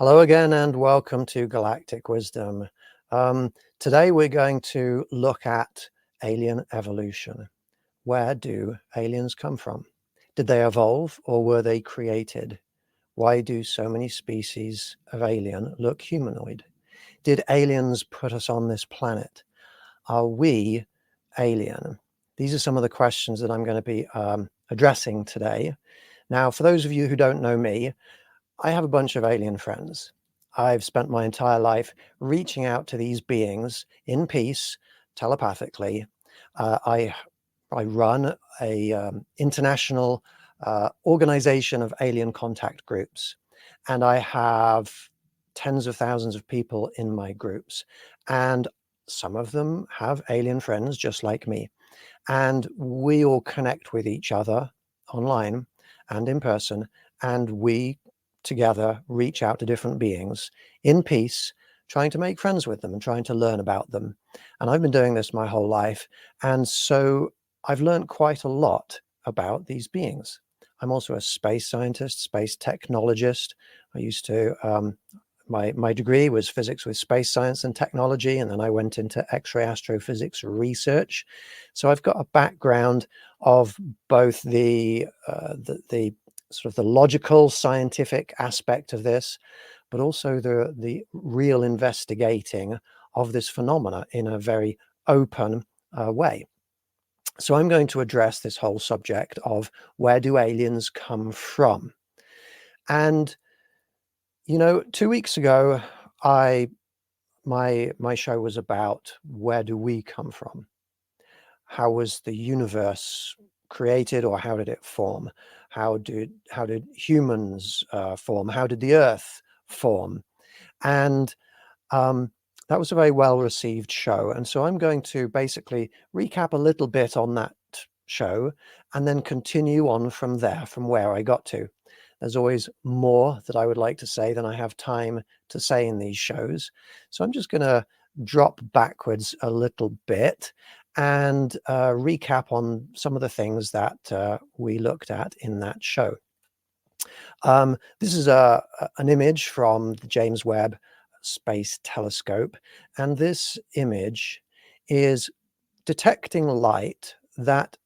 Hello again and welcome to Galactic Wisdom. Today we're going to look at alien evolution. Where do aliens come from? Did they evolve or were they created? Why do so many species of alien look humanoid? Did aliens put us on this planet? Are we alien? These are some of the questions that I'm going to be addressing today. Now, for those of you who don't know me, I have a bunch of alien friends. I've spent my entire life reaching out to these beings in peace, telepathically. I run a international organization of alien contact groups, and I have tens of thousands of people in my groups, and some of them have alien friends just like me, and we all connect with each other online and in person, and we together reach out to different beings in peace, trying to make friends with them and trying to learn about them. And I've been doing this my whole life, and so I've learned quite a lot about these beings. I'm also a space scientist, space technologist. I used to my degree was physics with space science and technology, and then I went into X-ray astrophysics research. So I've got a background of both the sort of the logical scientific aspect of this, but also the real investigating of this phenomena in a very open way. So I'm going to address this whole subject of where do aliens come from? And, you know, 2 weeks ago, my show was about where do we come from? How was the universe created, or how did it form? How did humans form? How did the Earth form? And that was a very well received show. And so I'm going to basically recap a little bit on that show and then continue on from there, from where I got to. There's always more that I would like to say than I have time to say in these shows. So I'm just going to drop backwards a little bit and recap on some of the things that we looked at in that show. This is an image from the James Webb Space Telescope, and this image is detecting light that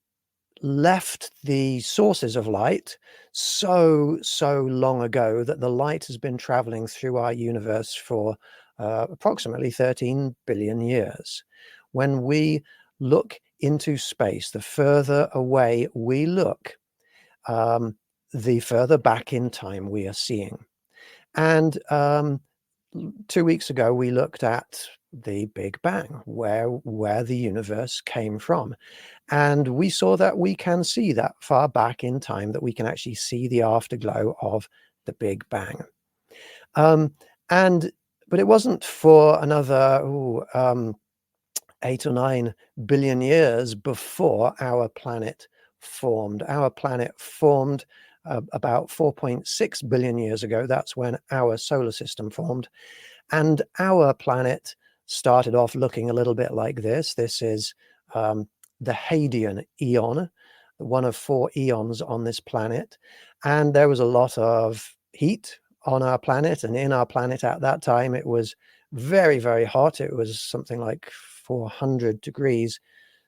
left the sources of light so long ago that the light has been traveling through our universe for approximately 13 billion years. When we look into space, the further away we look, the further back in time we are seeing. And 2 weeks ago, we looked at the Big Bang, where the universe came from. And we saw that we can see that far back in time, that we can actually see the afterglow of the Big Bang. But it wasn't for another 8 or 9 billion years before our planet formed. Our planet formed about 4.6 billion years ago. That's when our solar system formed. And our planet started off looking a little bit like this. This is the Hadean eon, one of 4 eons on this planet. And there was a lot of heat on our planet, and in our planet at that time, it was very, very hot. It was something like 400 degrees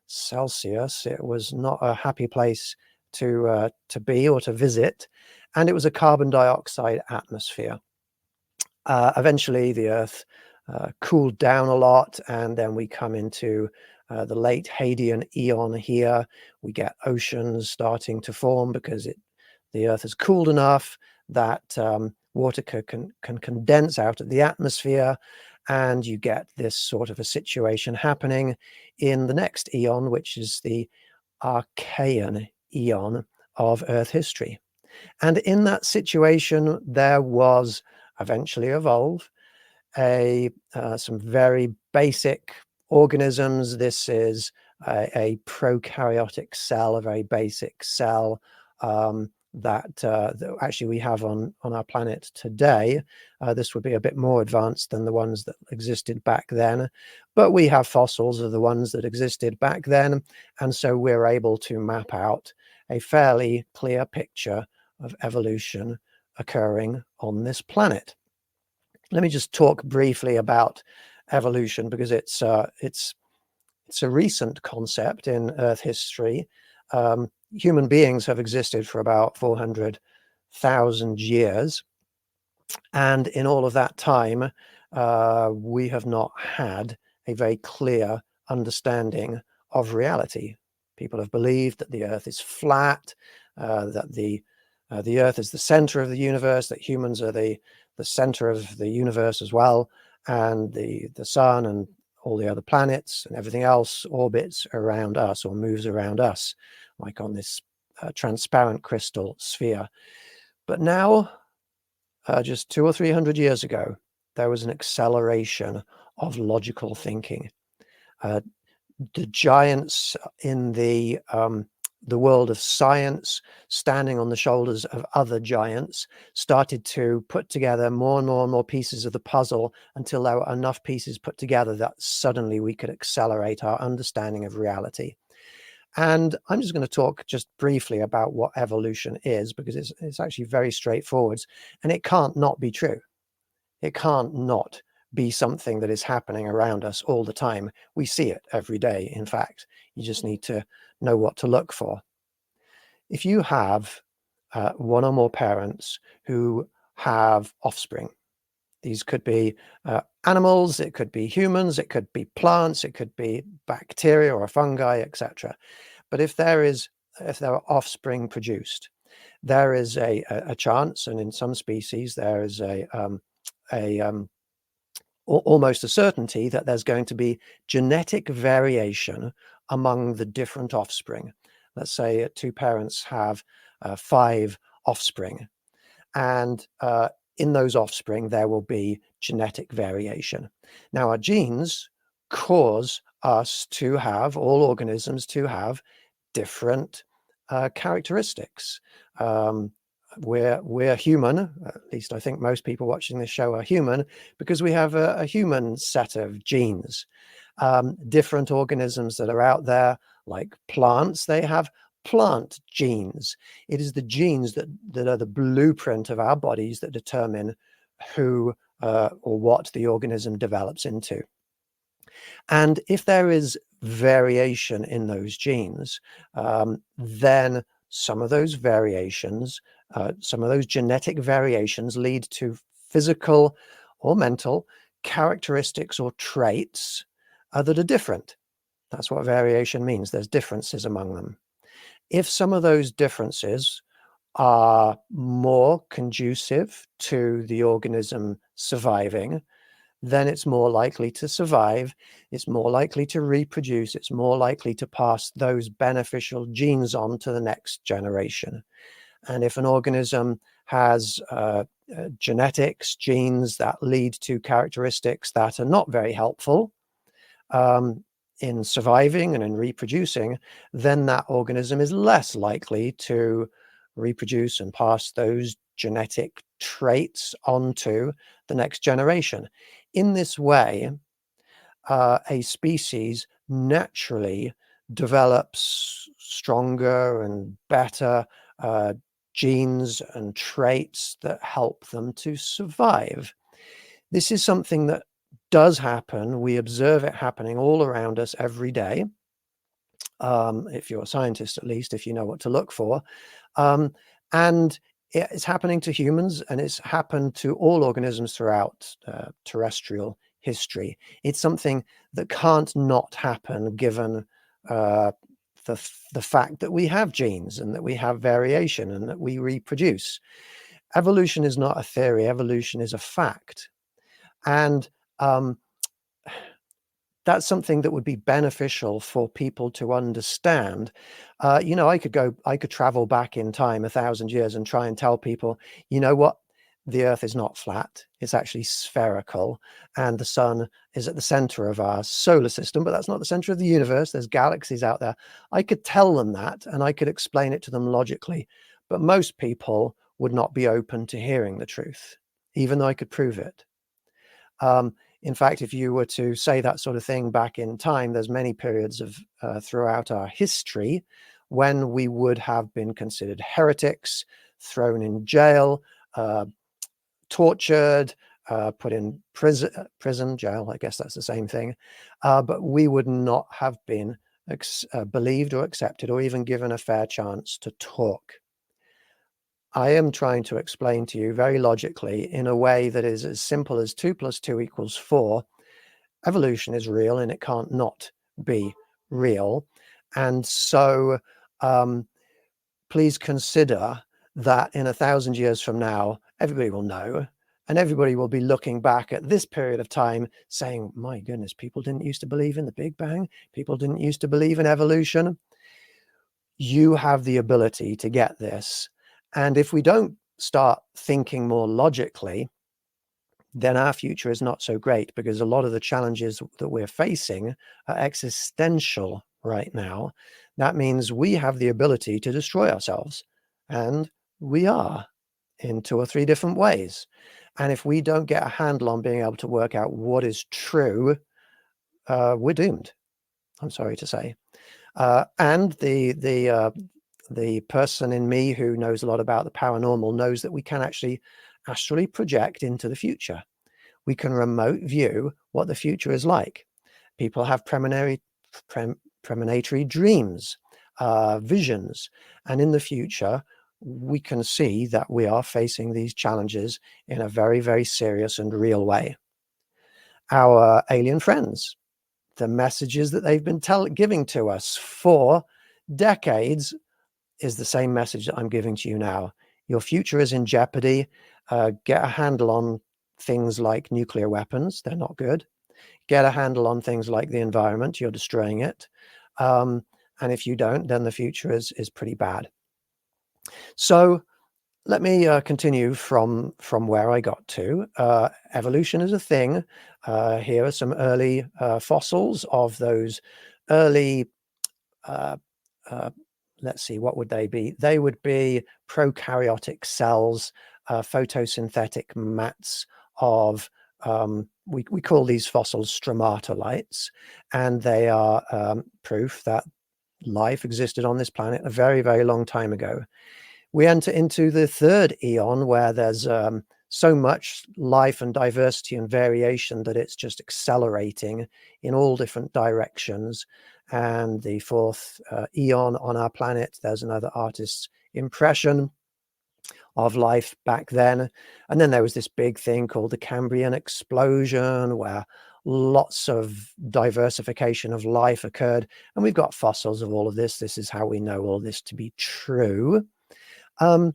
Celsius. It was not a happy place to be or to visit, and it was a carbon dioxide atmosphere. Eventually, the Earth cooled down a lot, and then we come into the late Hadean eon here. We get oceans starting to form because the Earth has cooled enough that water can condense out of the atmosphere, and you get this sort of a situation happening in the next eon, which is the Archean eon of Earth history. And in that situation, there was eventually evolve some very basic organisms. This is a prokaryotic cell, a very basic cell that actually we have on our planet today. This would be a bit more advanced than the ones that existed back then, but we have fossils of the ones that existed back then, and so we're able to map out a fairly clear picture of evolution occurring on this planet. Let me just talk briefly about evolution, because it's a recent concept in Earth history. Human beings have existed for about 400,000 years, and in all of that time, we have not had a very clear understanding of reality. People have believed that the Earth is flat, that the Earth is the center of the universe, that humans are the center of the universe as well, and the sun and all the other planets and everything else orbits around us or moves around us, like on this transparent crystal sphere. But now, just 200 or 300 years ago, there was an acceleration of logical thinking. The giants in the world of science, standing on the shoulders of other giants, started to put together more and more and more pieces of the puzzle until there were enough pieces put together that suddenly we could accelerate our understanding of reality. And I'm just going to talk just briefly about what evolution is, because it's actually very straightforward, and it can't not be true. It can't not be something that is happening around us all the time. We see it every day, in fact. You just need to know what to look for. If you have one or more parents who have offspring, these could be animals, it could be humans, it could be plants, it could be bacteria or fungi, etc. But if there are offspring produced, there is a chance, and in some species there is almost a certainty, that there's going to be genetic variation among the different offspring. Let's say two parents have 5 offspring, and in those offspring there will be genetic variation. Now, our genes cause us to have, all organisms to have, different characteristics. We're human, at least I think most people watching this show are human, because we have a human set of genes. Different organisms that are out there, like plants, they have plant genes. It is the genes that are the blueprint of our bodies that determine who or what the organism develops into. And if there is variation in those genes, then some of those variations, some of those genetic variations lead to physical or mental characteristics or traits that are different. That's what variation means. There's differences among them. If some of those differences are more conducive to the organism surviving, then it's more likely to survive, it's more likely to reproduce, it's more likely to pass those beneficial genes on to the next generation. And if an organism has genetics, genes that lead to characteristics that are not very helpful in surviving and in reproducing, then that organism is less likely to reproduce and pass those genetic traits onto the next generation. In this way, a species naturally develops stronger and better genes and traits that help them to survive. This is something that does happen. We observe it happening all around us every day. If you're a scientist, at least, if you know what to look for. And it's happening to humans, and it's happened to all organisms throughout terrestrial history. It's something that can't not happen, given the fact that we have genes and that we have variation and that we reproduce. Evolution is not a theory. Evolution is a fact. And that's something that would be beneficial for people to understand. I could travel back in time 1,000 years and try and tell people, you know what? The Earth is not flat. It's actually spherical, and the sun is at the center of our solar system, but that's not the center of the universe. There's galaxies out there. I could tell them that, and I could explain it to them logically, but most people would not be open to hearing the truth, even though I could prove it. In fact, if you were to say that sort of thing back in time, there's many periods of throughout our history when we would have been considered heretics, thrown in jail, tortured, put in prison, jail, I guess that's the same thing, but we would not have been believed or accepted or even given a fair chance to talk. I am trying to explain to you very logically in a way that is as simple as 2 + 2 = 4. Evolution is real and it can't not be real. And so please consider that in 1,000 years from now, everybody will know, and everybody will be looking back at this period of time saying, my goodness, people didn't used to believe in the Big Bang. People didn't used to believe in evolution. You have the ability to get this. And if we don't start thinking more logically, then our future is not so great, because a lot of the challenges that we're facing are existential right now. That means we have the ability to destroy ourselves, and we are in 2 or 3 different ways. And if we don't get a handle on being able to work out what is true, we're doomed, I'm sorry to say. And the person in me who knows a lot about the paranormal knows that we can actually astrally project into the future. We can remote view what the future is like. People have premonitory dreams, visions, and in the future, we can see that we are facing these challenges in a very, very serious and real way. Our alien friends, the messages that they've been giving to us for decades is the same message that I'm giving to you now. Your future is in jeopardy. Get a handle on things like nuclear weapons. They're not good. Get a handle on things like the environment. You're destroying it. And if you don't, then the future is pretty bad. So let me continue from where I got to. Evolution is a thing. Here are some early fossils of those early, let's see, what would they be? They would be prokaryotic cells, photosynthetic mats of, we call these fossils stromatolites, and they are proof that life existed on this planet a very, very long time ago. We enter into the 3rd eon, where there's so much life and diversity and variation that it's just accelerating in all different directions. And the 4th eon on our planet, there's another artist's impression of life back then. And then there was this big thing called the Cambrian explosion, where lots of diversification of life occurred. And we've got fossils of all of this. This is how we know all this to be true. I'm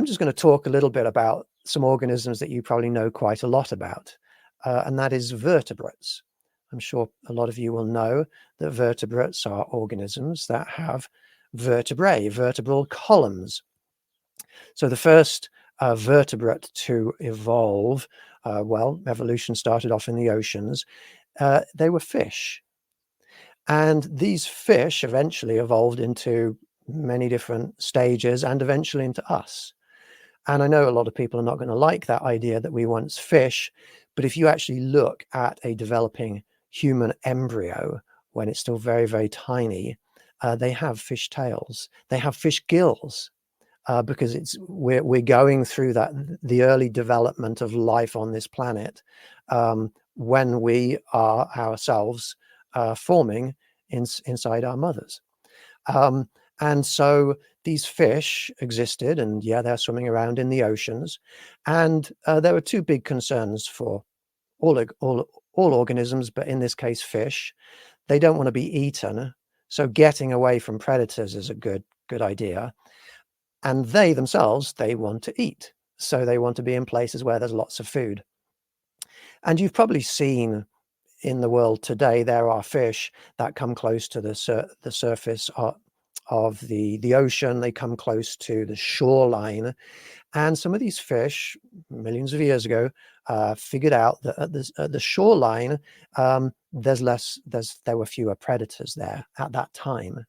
just going to talk a little bit about some organisms that you probably know quite a lot about, and that is vertebrates. I'm sure a lot of you will know that vertebrates are organisms that have vertebrae, vertebral columns. So the first vertebrate to evolve, well, evolution started off in the oceans. They were fish. And these fish eventually evolved into many different stages and eventually into us. And I know a lot of people are not going to like that idea that we once fish, but if you actually look at a developing human embryo when it's still very, very tiny, they have fish tails, they have fish gills, because we're going through the early development of life on this planet, when we are ourselves forming inside our mothers. And so these fish existed, and yeah, they're swimming around in the oceans. And there were 2 big concerns for all organisms, but in this case, fish. They don't want to be eaten, so getting away from predators is a good idea. And they themselves, they want to eat, so they want to be in places where there's lots of food. And you've probably seen in the world today, there are fish that come close to the surface of the ocean. They come close to the shoreline, and some of these fish, millions of years ago, figured out that at the shoreline, there were fewer predators there at that time,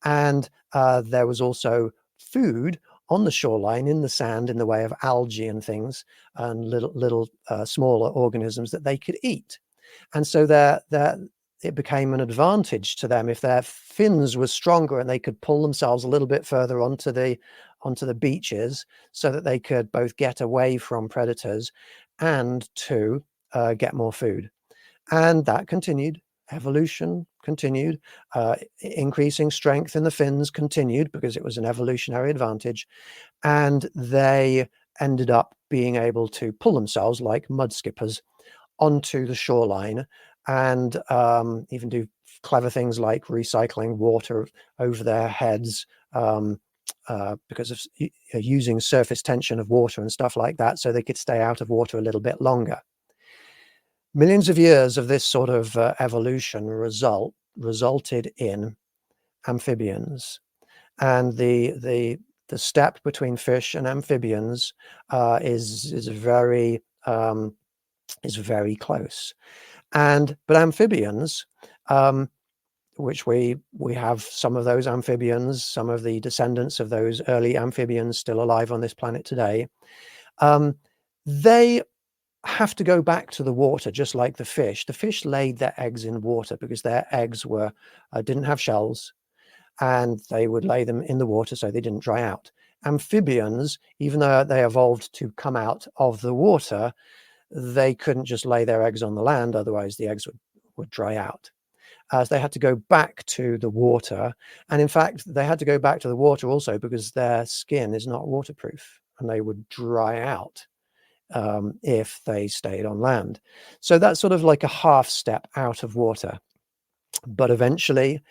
and there was also food on the shoreline in the sand in the way of algae and things, and little smaller organisms that they could eat. And so it became an advantage to them if their fins were stronger and they could pull themselves a little bit further onto the beaches, so that they could both get away from predators and to get more food. And that continued. Evolution continued. Increasing strength in the fins continued because it was an evolutionary advantage. And they ended up being able to pull themselves like mud skippers onto the shoreline and even do clever things like recycling water over their heads because of using surface tension of water and stuff like that, so they could stay out of water a little bit longer. Millions of years of this sort of evolution resulted in amphibians, and the step between fish and amphibians is very close. But amphibians, which we have some of those amphibians, some of the descendants of those early amphibians still alive on this planet today, they have to go back to the water just like the fish. The fish laid their eggs in water because their eggs were didn't have shells, and they would lay them in the water so they didn't dry out. Amphibians, even though they evolved to come out of the water, they couldn't just lay their eggs on the land, otherwise the eggs would dry out. As they had to go back to the water, and in fact they had to go back to the water also because their skin is not waterproof and they would dry out if they stayed on land. So that's sort of like a half step out of water. But eventually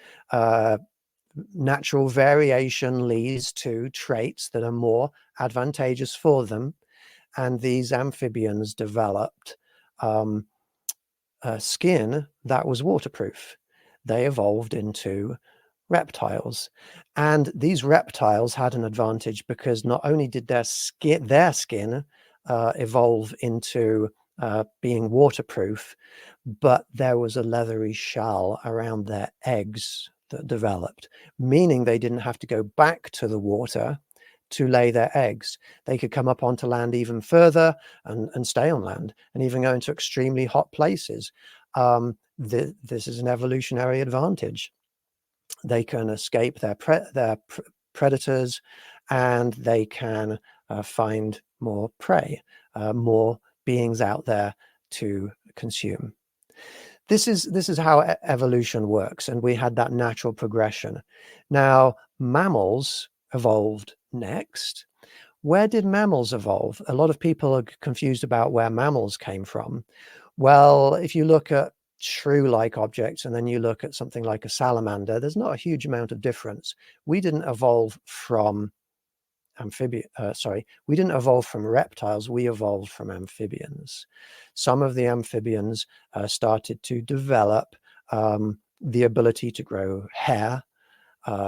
natural variation leads to traits that are more advantageous for them, and these amphibians developed skin that was waterproof. They evolved into reptiles, and these reptiles had an advantage because not only did their skin evolve into being waterproof, but there was a leathery shell around their eggs that developed, meaning they didn't have to go back to the water to lay their eggs. They could come up onto land even further and stay on land and even go into extremely hot places. This is an evolutionary advantage. They can escape their predators, and they can find more prey, more beings out there to consume. This is how evolution works, and we had that natural progression. Now, mammals evolved next. Where did mammals evolve? A lot of people are confused about where mammals came from. Well, if you look at shrew-like objects and then you look at something like a salamander, there's not a huge amount of difference. We didn't evolve from we didn't evolve from reptiles, we evolved from amphibians. Some of the amphibians started to develop the ability to grow hair,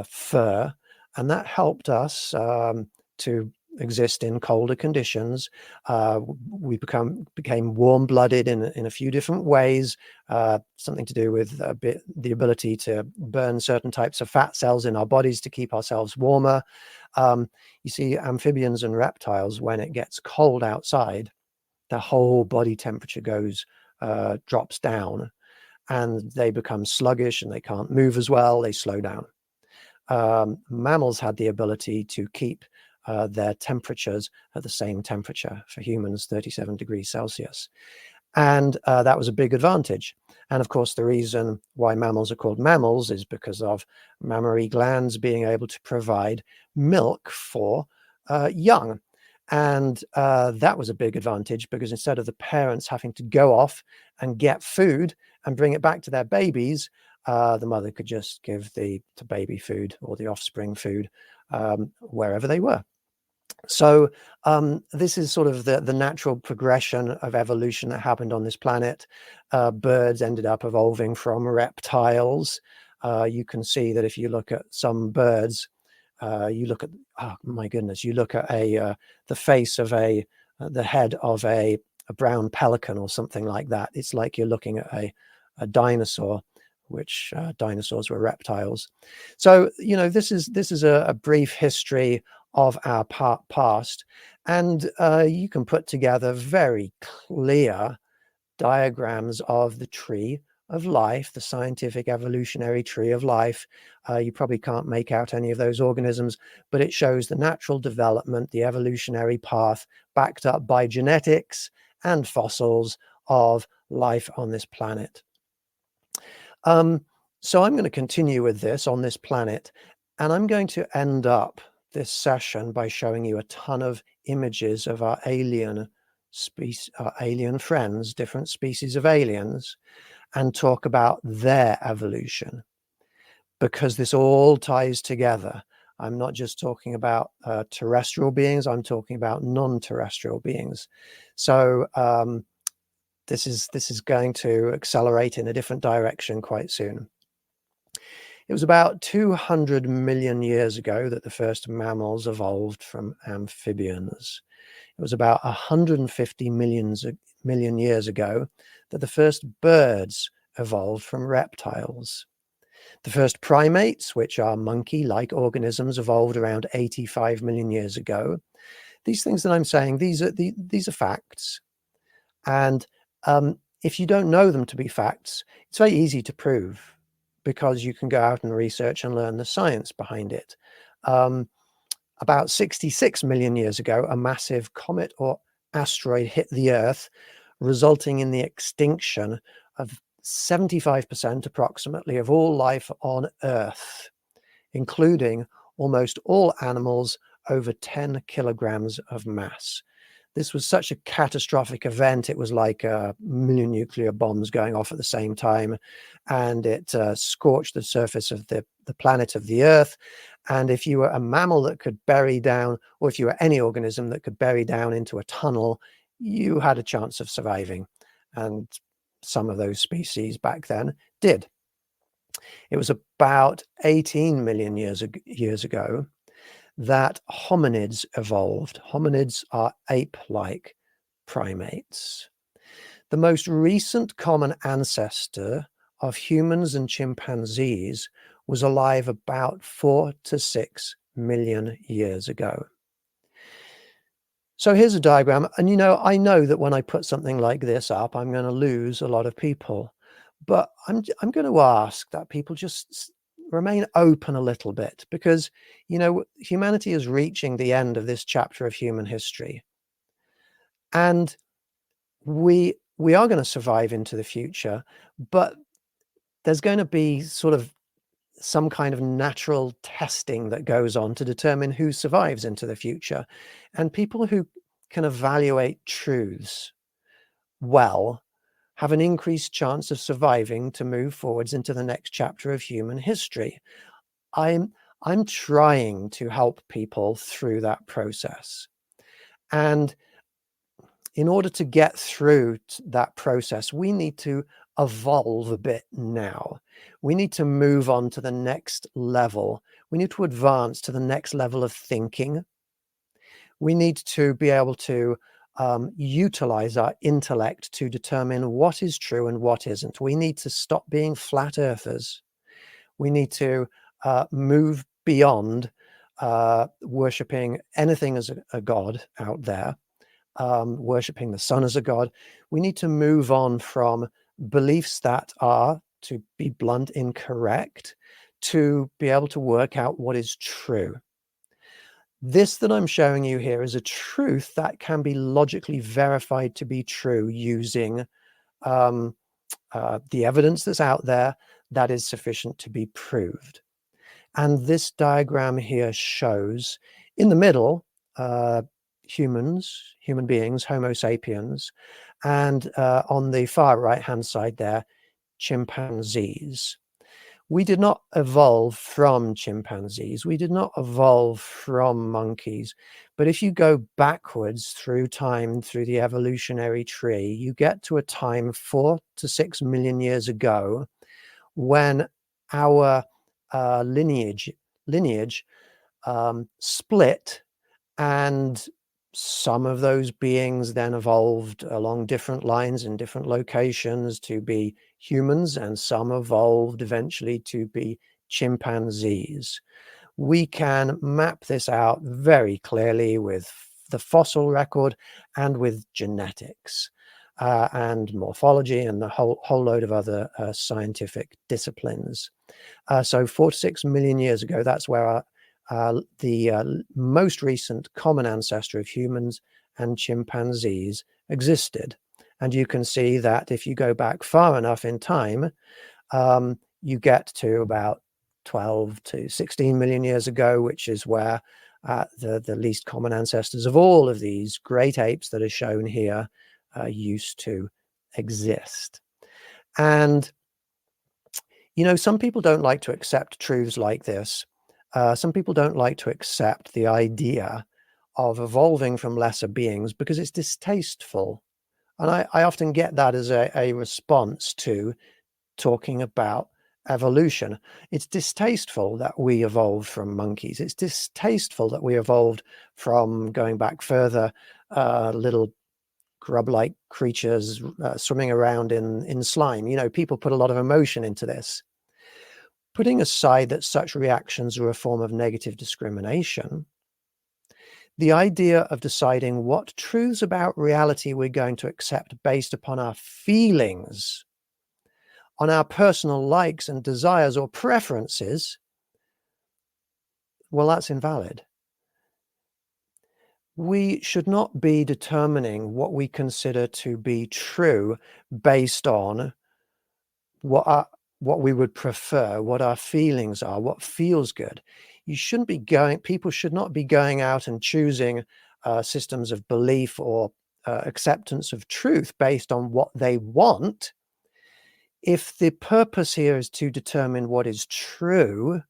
fur, and that helped us to exist in colder conditions. We became warm-blooded in a few different ways, something to do with the ability to burn certain types of fat cells in our bodies to keep ourselves warmer. You see, amphibians and reptiles, when it gets cold outside, their whole body temperature drops down, and they become sluggish and they can't move as well, they slow down. Mammals had the ability to keep their temperatures at the same temperature. For humans, 37 degrees Celsius. And that was a big advantage. And of course, the reason why mammals are called mammals is because of mammary glands being able to provide milk for young. And that was a big advantage because instead of the parents having to go off and get food and bring it back to their babies, the mother could just give the baby food or the offspring food wherever they were. So this is sort of the natural progression of evolution that happened on this planet. Birds ended up evolving from reptiles. You can see that if you look at some birds, you look at, oh my goodness, you look at the face of the head of a brown pelican or something like that. It's like you're looking at a dinosaur, which dinosaurs were reptiles. So, you know, this is a brief history of our past, and you can put together very clear diagrams of the tree of life, the scientific evolutionary tree of life. You probably can't make out any of those organisms, but it shows the natural development, the evolutionary path backed up by genetics and fossils of life on this planet. So I'm going to continue with this on this planet, and I'm going to end up this session by showing you a ton of images of our alien friends, different species of aliens, and talk about their evolution, because this all ties together. I'm not just talking about terrestrial beings, I'm talking about non-terrestrial beings. So this is going to accelerate in a different direction quite soon. It was about 200 million years ago that the first mammals evolved from amphibians. It was about 150 million years ago that the first birds evolved from reptiles. The first primates, which are monkey-like organisms, evolved around 85 million years ago. These things that I'm saying, these are facts. And if you don't know them to be facts, it's very easy to prove, because you can go out and research and learn the science behind it. About 66 million years ago, a massive comet or asteroid hit the Earth, resulting in the extinction of 75% approximately of all life on Earth, including almost all animals over 10 kilograms of mass. This was such a catastrophic event. It was like a million nuclear bombs going off at the same time, and it scorched the surface of the planet of the Earth. And if you were a mammal that could bury down, or if you were any organism that could bury down into a tunnel, you had a chance of surviving. And some of those species back then did. It was about 18 million years ago that hominids evolved. Hominids are ape-like primates. The most recent common ancestor of humans and chimpanzees was alive about 4 to 6 million years ago. So here's a diagram, and I know that when I put something like this up, I'm going to lose a lot of people, but I'm going to ask that people just remain open a little bit, because humanity is reaching the end of this chapter of human history, and we are going to survive into the future, but there's going to be sort of some kind of natural testing that goes on to determine who survives into the future. And people who can evaluate truths well have an increased chance of surviving to move forwards into the next chapter of human history. I'm trying to help people through that process. And in order to get through that process, we need to evolve a bit now. We need to move on to the next level. We need to advance to the next level of thinking. We need to be able to utilize our intellect to determine what is true and what isn't. We need to stop being flat earthers. We need to move beyond worshipping anything as a god out there. Worshipping the sun as a god. We need to move on from beliefs that are, to be blunt, incorrect, to be able to work out what is true. This that I'm showing you here is a truth that can be logically verified to be true using the evidence that's out there that is sufficient to be proved. And this diagram here shows, in the middle, human beings, Homo sapiens, and on the far right-hand side there, chimpanzees. We did not evolve from chimpanzees. We did not evolve from monkeys. But if you go backwards through time, through the evolutionary tree, you get to a time 4 to 6 million years ago when our lineage split, and some of those beings then evolved along different lines in different locations to be humans, and some evolved eventually to be chimpanzees. We can map this out very clearly with the fossil record and with genetics and morphology and the whole load of other scientific disciplines. So 4 to 6 million years ago, that's where the most recent common ancestor of humans and chimpanzees existed. And you can see that if you go back far enough in time, you get to about 12 to 16 million years ago, which is where the least common ancestors of all of these great apes that are shown here used to exist. And, you know, some people don't like to accept truths like this. Some people don't like to accept the idea of evolving from lesser beings because it's distasteful. And I often get that as a response to talking about evolution. It's distasteful that we evolved from monkeys. It's distasteful that we evolved from going back further, little grub-like creatures swimming around in slime. You know, people put a lot of emotion into this. Putting aside that such reactions are a form of negative discrimination, the idea of deciding what truths about reality we're going to accept based upon our feelings, on our personal likes and desires or preferences, well, that's invalid. We should not be determining what we consider to be true based on what we would prefer, what our feelings are, what feels good. People should not be going out and choosing systems of belief or acceptance of truth based on what they want. If the purpose here is to determine what is true,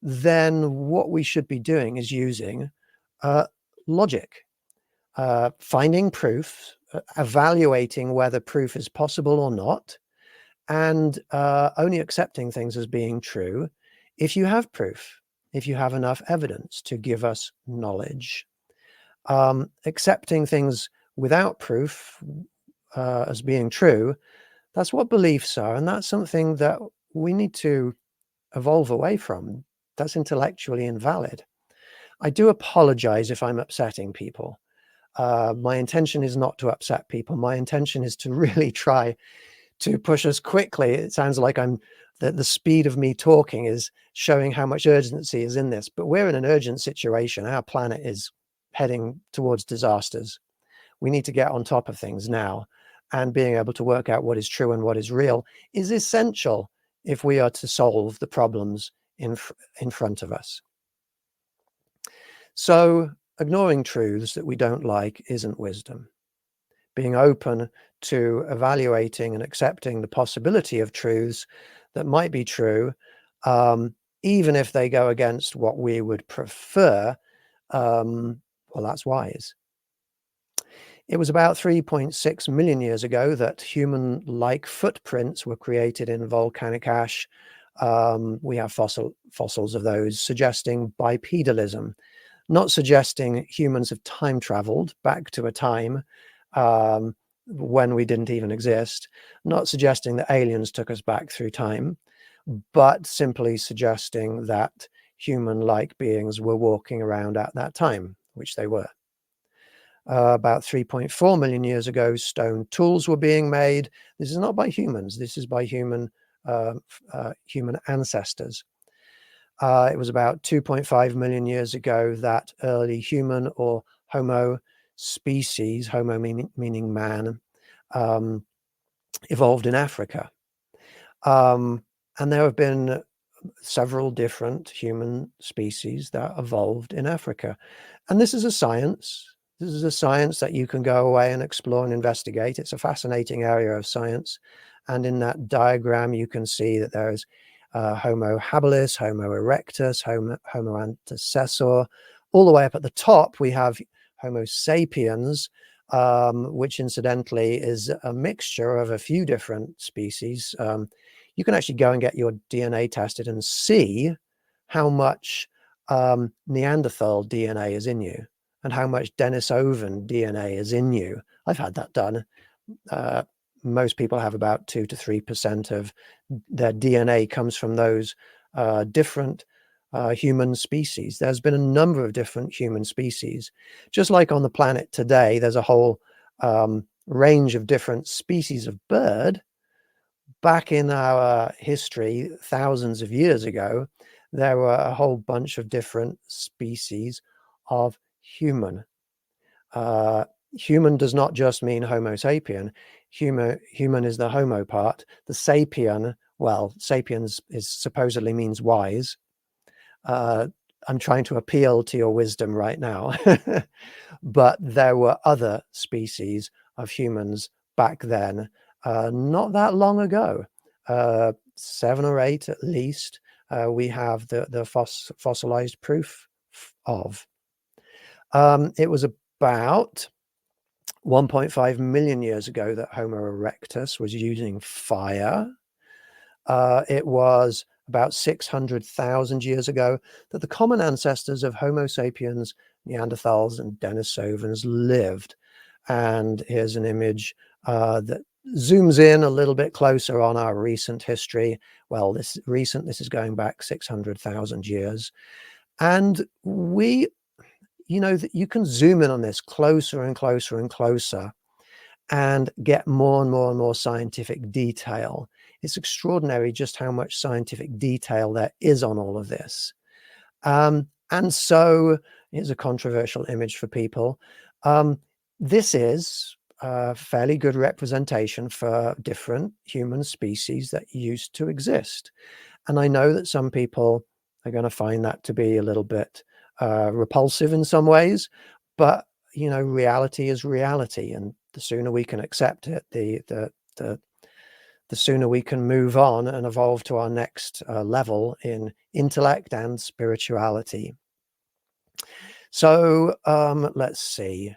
then what we should be doing is using logic, finding proof, evaluating whether proof is possible or not, and only accepting things as being true if you have proof, if you have enough evidence to give us knowledge. Accepting things without proof as being true, that's what beliefs are, and that's something that we need to evolve away from. That's intellectually invalid. I do apologize if I'm upsetting people. My intention is not to upset people. My intention is to really try to push us quickly. It sounds like the speed of me talking is showing how much urgency is in this, but we're in an urgent situation. Our planet is heading towards disasters. We need to get on top of things now, and being able to work out what is true and what is real is essential if we are to solve the problems in front of us. So ignoring truths that we don't like isn't wisdom. Being open to evaluating and accepting the possibility of truths that might be true, even if they go against what we would prefer, well, that's wise. It was about 3.6 million years ago that human-like footprints were created in volcanic ash. We have fossils of those suggesting bipedalism, not suggesting humans have time traveled back to a time when we didn't even exist, not suggesting that aliens took us back through time, but simply suggesting that human-like beings were walking around at that time, which they were. About 3.4 million years ago, stone tools were being made. This is not by humans. This is by human ancestors. It was about 2.5 million years ago that early human or Homo species, Homo meaning man, evolved in Africa. And there have been several different human species that evolved in Africa. And this is a science. This is a science that you can go away and explore and investigate. It's a fascinating area of science. And in that diagram, you can see that there is Homo habilis, Homo erectus, Homo antecessor. All the way up at the top, we have Homo sapiens, which incidentally is a mixture of a few different species. You can actually go and get your DNA tested and see how much Neanderthal DNA is in you and how much Denisovan DNA is in you. I've had that done. Most people have about 2 to 3% of their DNA comes from those different human species. There's been a number of different human species. Just like on the planet today, there's a whole range of different species of bird. Back in our history, thousands of years ago, there were a whole bunch of different species of human. human does not just mean Homo sapien. Human is the homo part. The sapien, well, sapiens is supposedly means wise. I'm trying to appeal to your wisdom right now. But there were other species of humans back then, not that long ago, 7 or 8 at least, we have the fossilized proof of. It was about 1.5 million years ago that Homo erectus was using fire. It was about 600,000 years ago that the common ancestors of Homo sapiens, Neanderthals, and Denisovans lived. And here's an image that zooms in a little bit closer on our recent history. Well, this is going back 600,000 years. And you can zoom in on this closer and closer and closer and get more and more and more scientific detail. It's extraordinary just how much scientific detail there is on all of this. And so here's a controversial image for people. This is a fairly good representation for different human species that used to exist. And I know that some people are going to find that to be a little bit repulsive in some ways, but reality is reality, and the sooner we can accept it, the sooner we can move on and evolve to our next level in intellect and spirituality. So let's see.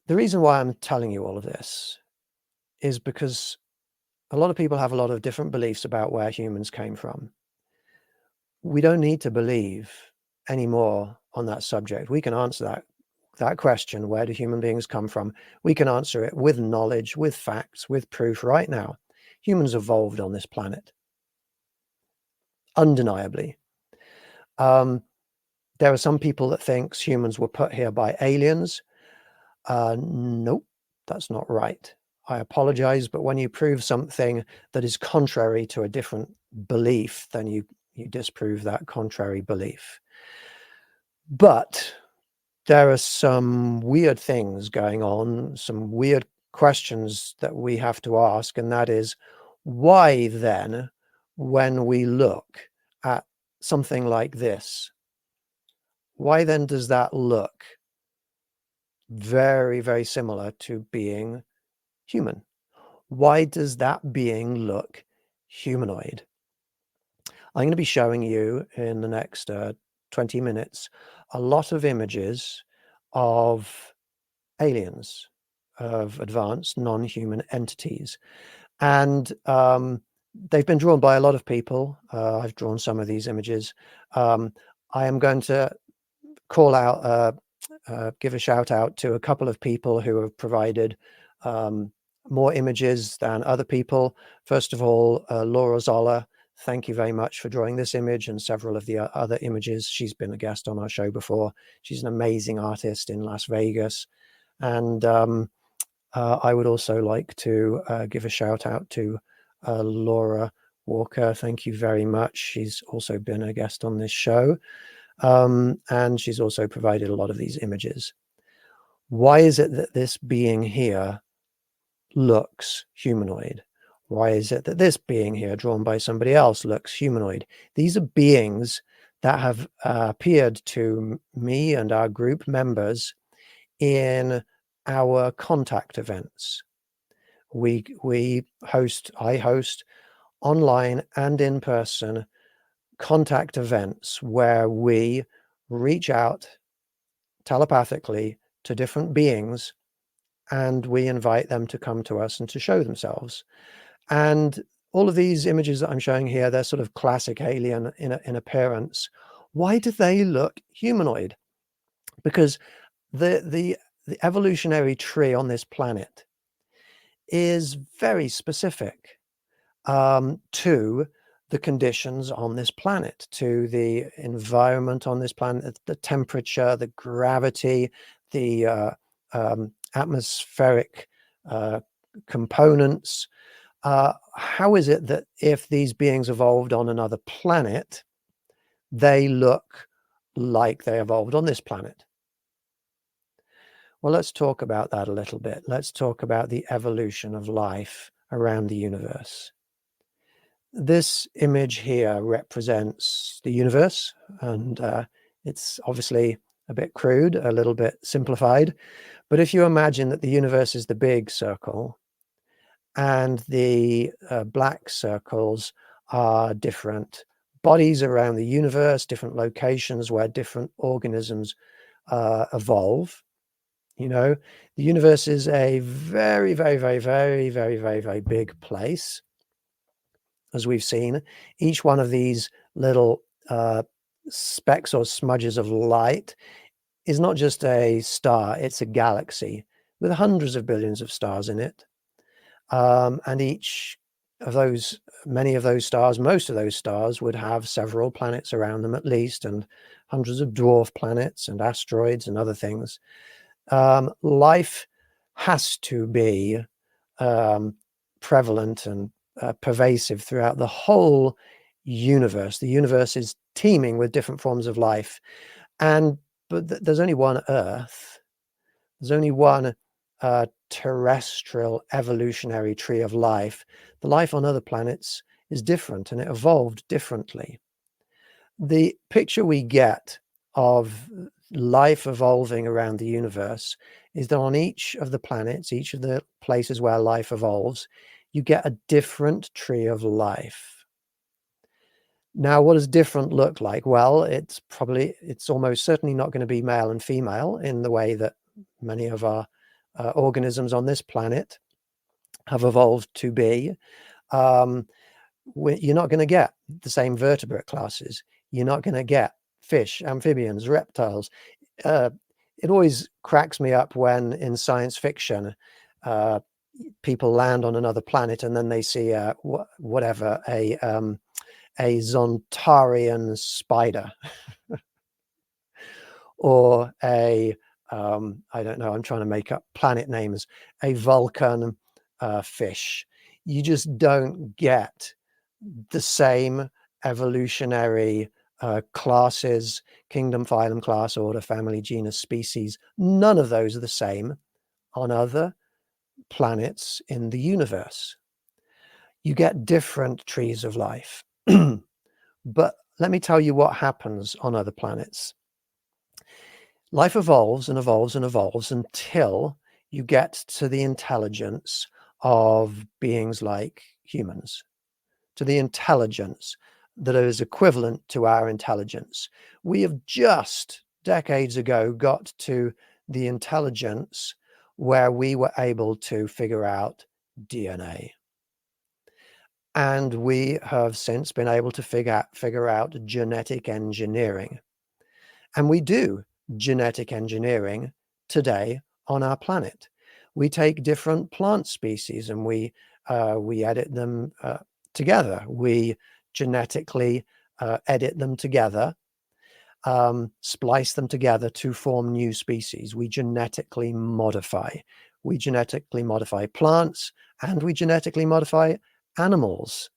The reason why I'm telling you all of this is because a lot of people have a lot of different beliefs about where humans came from. We don't need to believe anymore on that subject. We can answer that question, where do human beings come from? We can answer it with knowledge, with facts, with proof right now. Humans evolved on this planet. Undeniably. There are some people that think humans were put here by aliens. Nope, that's not right. I apologize, but when you prove something that is contrary to a different belief, then you disprove that contrary belief. But there are some weird things going on, some weird questions that we have to ask, and that is, why then, when we look at something like this, why then does that look very, very similar to being human? Why does that being look humanoid? I'm going to be showing you in the next 20 minutes a lot of images of aliens, of advanced non-human entities. And they've been drawn by a lot of people. I've drawn some of these images. I am going to call out, give a shout out to a couple of people who have provided more images than other people. First of all, Laura Zoller, thank you very much for drawing this image and several of the other images. She's been a guest on our show before. She's an amazing artist in Las Vegas. And I would also like to give a shout out to Laura Walker. Thank you very much. She's also been a guest on this show. And she's also provided a lot of these images. Why is it that this being here looks humanoid? Why is it that this being here, drawn by somebody else, looks humanoid? These are beings that have appeared to me and our group members in our contact events. I host online and in person contact events where we reach out telepathically to different beings and we invite them to come to us and to show themselves. And all of these images that I'm showing here, they're sort of classic alien in appearance. Why do they look humanoid? Because the evolutionary tree on this planet is very specific to the conditions on this planet, to the environment on this planet, the temperature, the gravity, the atmospheric components. How is it that if these beings evolved on another planet, they look like they evolved on this planet? Well, let's talk about that a little bit. Let's talk about the evolution of life around the universe. This image here represents the universe, and it's obviously a bit crude, a little bit simplified. But if you imagine that the universe is the big circle and the black circles are different bodies around the universe, different locations where different organisms evolve. You know, the universe is a very, very, very, very, very, very, very big place, as we've seen. Each one of these little specks or smudges of light is not just a star, it's a galaxy with hundreds of billions of stars in it. And each of those, many of those stars, most of those stars would have several planets around them at least, and hundreds of dwarf planets and asteroids and other things. Life has to be prevalent and pervasive throughout the whole universe. The universe is teeming with different forms of life. But there's only one Earth. There's only one terrestrial evolutionary tree of life. The life on other planets is different, and it evolved differently. The picture we get of life evolving around the universe is that on each of the planets, each of the places where life evolves, you get a different tree of life. Now, what does different look like? Well, it's almost certainly not going to be male and female in the way that many of our organisms on this planet have evolved to be. You're not going to get the same vertebrate classes. You're not going to get fish, amphibians, reptiles. It always cracks me up when in science fiction people land on another planet and then they see a Zontarian spider or I don't know, I'm trying to make up planet names, a Vulcan fish. You just don't get the same evolutionary classes, kingdom, phylum, class, order, family, genus, species. None of those are the same on other planets in the universe. You get different trees of life. But let me tell you what happens on other planets. Life evolves and evolves and evolves until you get to the intelligence of beings like humans, to the intelligence that is equivalent to our intelligence. We have just decades ago got to the intelligence where we were able to figure out DNA. And we have since been able to figure out genetic engineering. And we do genetic engineering today on our planet. We take different plant species and we edit them together. We genetically edit them together, splice them together to form new species. We genetically modify. We genetically modify plants and we genetically modify animals.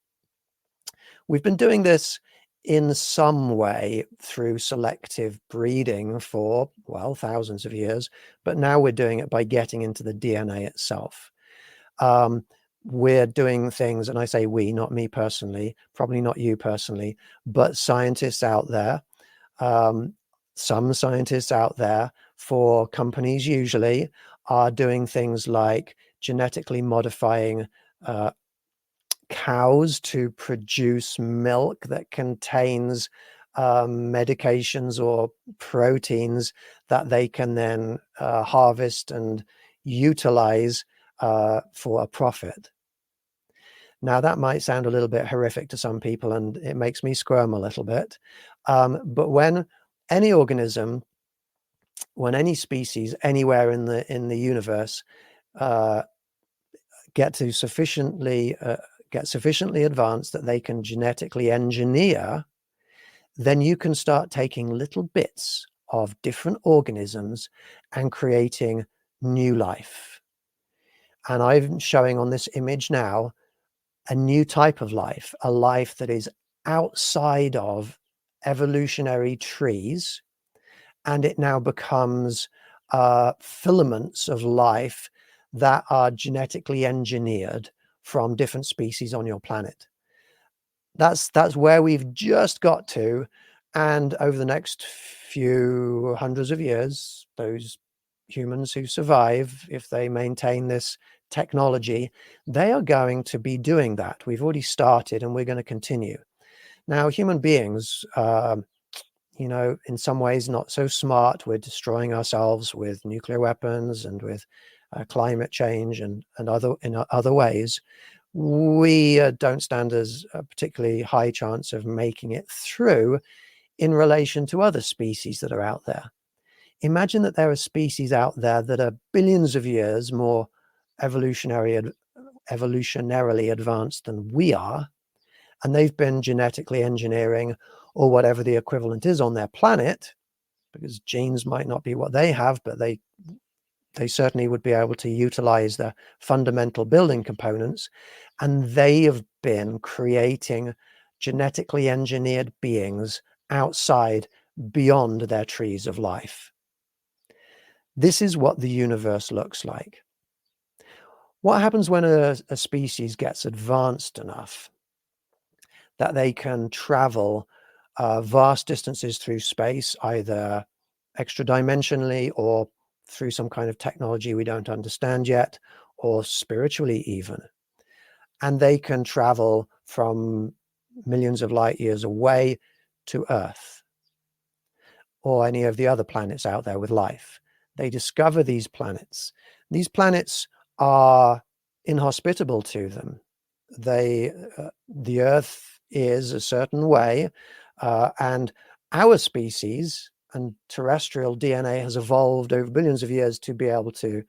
We've been doing this in some way through selective breeding for, well, thousands of years, but now we're doing it by getting into the DNA itself. We're doing things, and I say we, not me personally, probably not you personally, but scientists out there, some scientists out there for companies usually are doing things like genetically modifying cows to produce milk that contains medications or proteins that they can then harvest and utilize for a profit. Now, that might sound a little bit horrific to some people, and it makes me squirm a little bit. But when any organism, when any species anywhere in the universe get sufficiently advanced that they can genetically engineer, then you can start taking little bits of different organisms and creating new life. And I'm showing on this image now a new type of life, a life that is outside of evolutionary trees, and it now becomes filaments of life that are genetically engineered from different species on your planet. That's where we've just got to, and over the next few hundreds of years, those humans who survive, if they maintain this technology, they are going to be doing that. We've already started, and we're going to continue. Now, human beings, you know, in some ways not so smart. We're destroying ourselves with nuclear weapons and with climate change and other ways. We don't stand as a particularly high chance of making it through in relation to other species that are out there. Imagine that there are species out there that are billions of years more evolutionarily advanced than we are, and they've been genetically engineering, or whatever the equivalent is, on their planet, because genes might not be what they have, but they certainly would be able to utilize the fundamental building components, and they have been creating genetically engineered beings outside, beyond their trees of life. This is what the universe looks like. What happens when a species gets advanced enough that they can travel vast distances through space, either extra-dimensionally or through some kind of technology we don't understand yet, or spiritually even? And they can travel from millions of light years away to Earth or any of the other planets out there with life. They discover these planets. These planets are inhospitable to them. The Earth is a certain way, and our species and terrestrial DNA has evolved over billions of years to be able to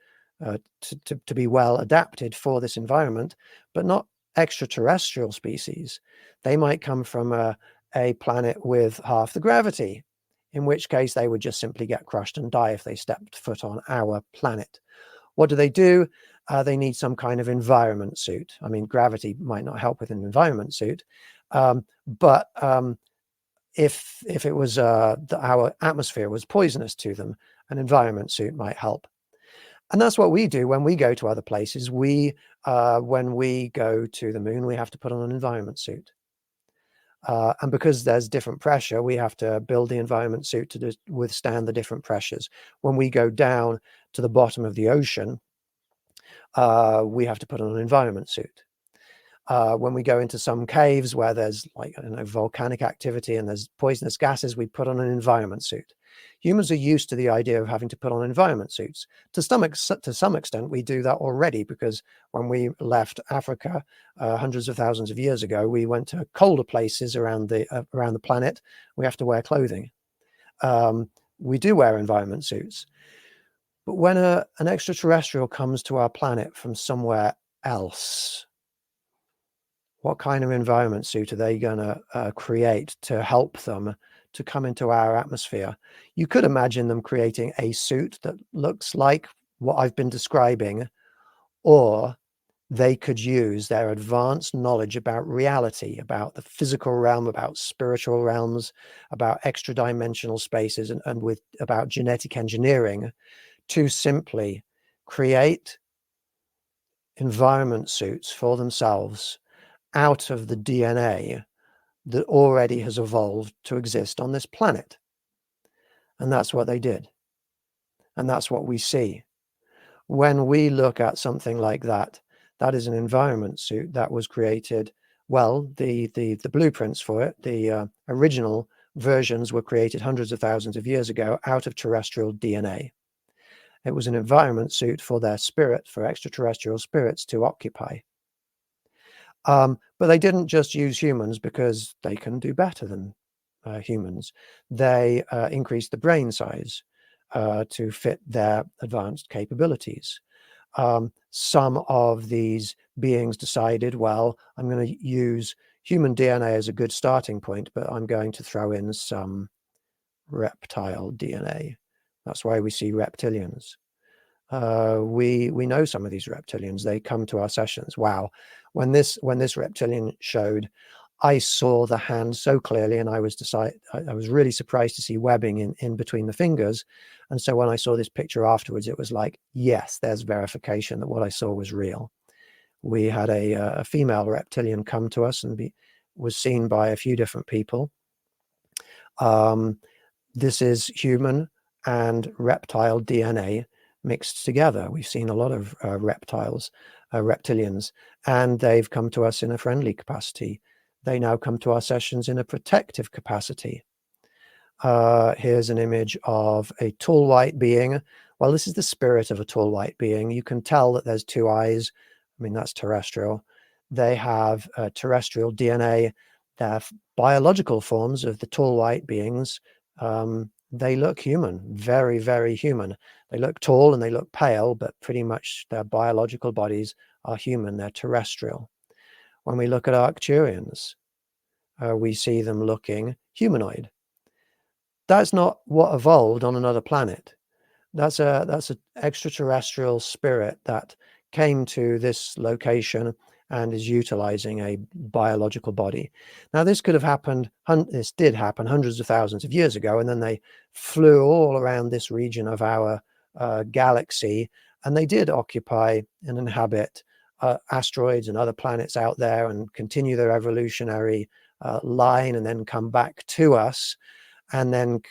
be well adapted for this environment, but not extraterrestrial species. They might come from a planet with half the gravity, in which case they would just simply get crushed and die if they stepped foot on our planet. What do? They need some kind of environment suit. I mean, gravity might not help with an environment suit, but if it was our atmosphere was poisonous to them, an environment suit might help. And that's what we do when we go to other places. When we go to the moon, we have to put on an environment suit. And because there's different pressure, we have to build the environment suit to withstand the different pressures. When we go down to the bottom of the ocean, we have to put on an environment suit. When we go into some caves where there's, like, I don't know, volcanic activity and there's poisonous gases, we put on an environment suit. Humans are used to the idea of having to put on environment suits. To some extent, we do that already, because when we left Africa hundreds of thousands of years ago, we went to colder places around the planet. We have to wear clothing. We do wear environment suits. But when an extraterrestrial comes to our planet from somewhere else, what kind of environment suit are they going to create to help them to come into our atmosphere? You could imagine them creating a suit that looks like what I've been describing, or they could use their advanced knowledge about reality, about the physical realm, about spiritual realms, about extra-dimensional spaces, and about genetic engineering, to simply create environment suits for themselves out of the DNA that already has evolved to exist on this planet. And that's what they did. And that's what we see. When we look at something like that, that is an environment suit that was created. Well, the blueprints for it, the original versions, were created hundreds of thousands of years ago out of terrestrial DNA. It was an environment suit for their spirit, for extraterrestrial spirits to occupy. But they didn't just use humans because they can do better than humans. They increased the brain size to fit their advanced capabilities. Some of these beings decided, well, I'm going to use human DNA as a good starting point, but I'm going to throw in some reptile DNA. That's why we see reptilians. We know some of these reptilians. They come to our sessions. Wow, when this reptilian showed, I saw the hand so clearly, and I was really surprised to see webbing in between the fingers. And so when I saw this picture afterwards, it was like, yes, there's verification that what I saw was real. We had a female reptilian come to us and was seen by a few different people. This is human and reptile DNA mixed together. We've seen a lot of reptilians, and they've come to us in a friendly capacity. They now come to our sessions in a protective capacity. Here's an image of a tall white being. Well, this is the spirit of a tall white being. You can tell that there's two eyes. I mean, that's terrestrial. They have terrestrial DNA. They're biological forms of the tall white beings. They look human, very, very human. They look tall and they look pale, but pretty much their biological bodies are human. They're terrestrial. When we look at Arcturians, we see them looking humanoid. That's not what evolved on another planet. That's an extraterrestrial spirit that came to this location and is utilizing a biological body. Now, this could have happened, this did happen hundreds of thousands of years ago, and then they flew all around this region of our galaxy, and they did occupy and inhabit asteroids and other planets out there and continue their evolutionary line and then come back to us and then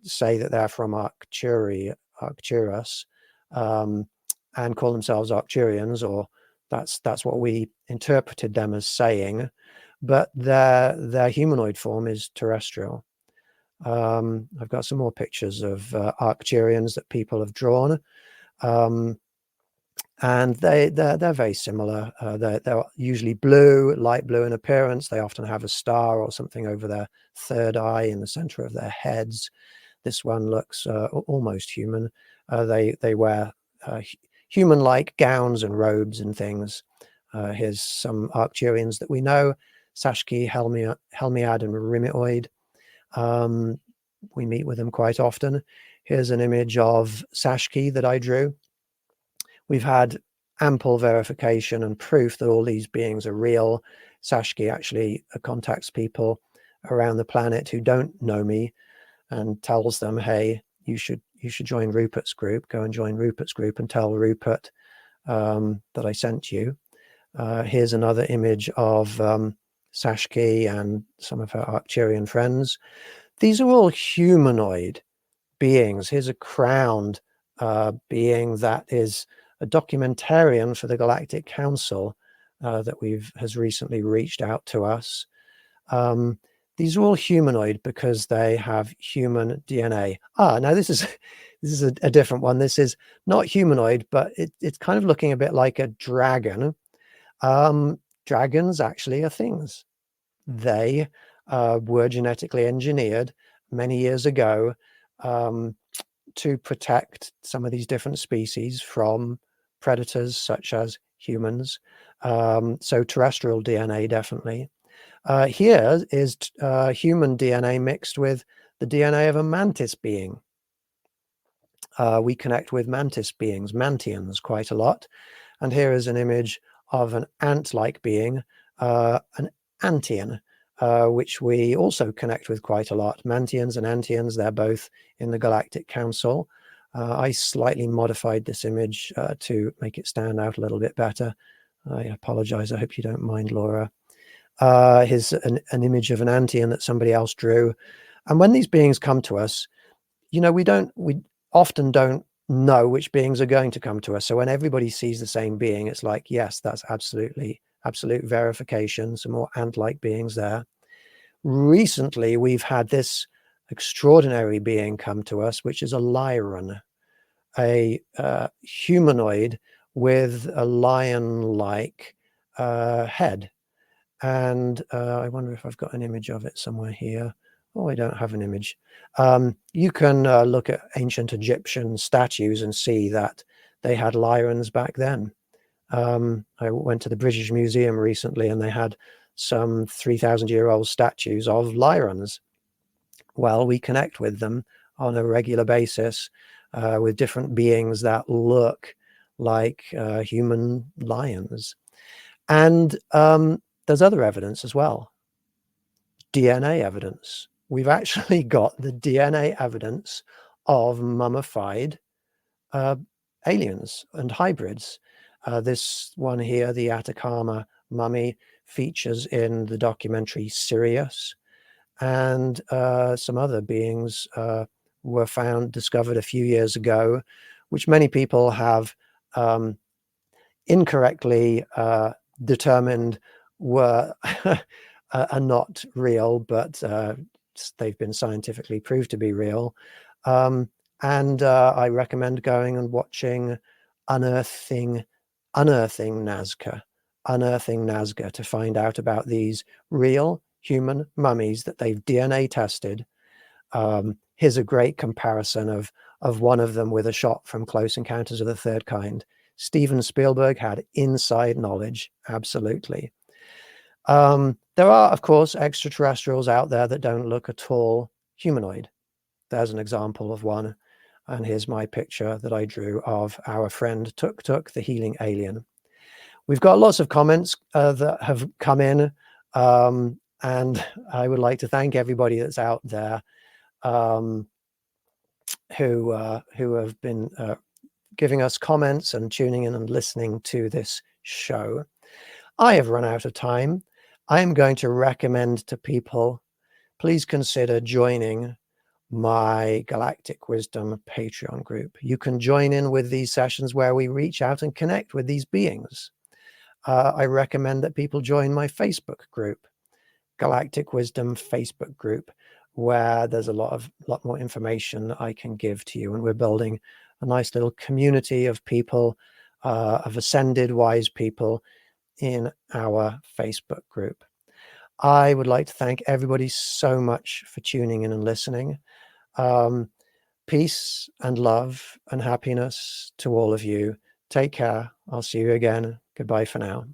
say that they're from Arcturus, and call themselves Arcturians, or that's what we interpreted them as saying, but their humanoid form is terrestrial. I've got some more pictures of Arcturians that people have drawn, and they're very similar. They're usually blue, light blue in appearance. They often have a star or something over their third eye in the center of their heads. This one looks almost human. They wear human-like gowns and robes and things. Here's some Arcturians that we know: Sashki, Helmiad, and Rimioid. We meet with them quite often. Here's an image of Sashki that I drew. We've had ample verification and proof that all these beings are real. Sashki actually contacts people around the planet who don't know me and tells them, hey, you should join Rupert's group. Go and join Rupert's group and tell Rupert that I sent you. Here's another image of Sashki and some of her Arcturian friends. These are all humanoid beings. Here's a crowned being that is a documentarian for the Galactic Council that has recently reached out to us. These are all humanoid because they have human DNA. Now this is a different one. This is not humanoid, but it's kind of looking a bit like a dragon. Dragons actually are things. They were genetically engineered many years ago to protect some of these different species from predators such as humans. So terrestrial DNA, definitely. Here is human DNA mixed with the DNA of a mantis being. We connect with mantis beings, mantians, quite a lot. And here is an image of an ant-like being, an antian, which we also connect with quite a lot. Mantians and antians, they're both in the Galactic Council. I slightly modified this image to make it stand out a little bit better. I apologize. I hope you don't mind, Laura. Here's an image of an antian that somebody else drew. And when these beings come to us, you know, we often don't know which beings are going to come to us. So when everybody sees the same being, it's like, yes, that's absolute verification. Some more ant-like beings there. Recently, we've had this extraordinary being come to us, which is a Lyran, a humanoid with a lion-like head. And I wonder if I've got an image of it somewhere here. Oh, I don't have an image. You can look at ancient Egyptian statues and see that they had Lyrans back then. I went to the British Museum recently and they had some 3,000-year-old statues of Lyrans. Well, we connect with them on a regular basis with different beings that look like human lions. And there's other evidence as well. DNA evidence. We've actually got the DNA evidence of mummified aliens and hybrids. This one here, the Atacama mummy, features in the documentary Sirius, and some other beings were discovered a few years ago, which many people have incorrectly determined were are not real, but they've been scientifically proved to be real. And I recommend going and watching Unearthing Nazca, to find out about these real human mummies that they've DNA tested. Here's a great comparison of one of them with a shot from Close Encounters of the Third Kind. Steven Spielberg had inside knowledge, absolutely. There are, of course, extraterrestrials out there that don't look at all humanoid. There's an example of one, and here's my picture that I drew of our friend Tuk Tuk, the healing alien. We've got lots of comments that have come in, and I would like to thank everybody that's out there who have been giving us comments and tuning in and listening to this show. I have run out of time. I am going to recommend to people, please consider joining my Galactic Wisdom Patreon group. You can join in with these sessions where we reach out and connect with these beings. I recommend that people join my Facebook group, Galactic Wisdom Facebook group, where there's a lot more information I can give to you. And we're building a nice little community of people, of ascended wise people in our Facebook group. I would like to thank everybody so much for tuning in and listening. Peace and love and happiness to all of you. Take care. I'll see you again. Goodbye for now.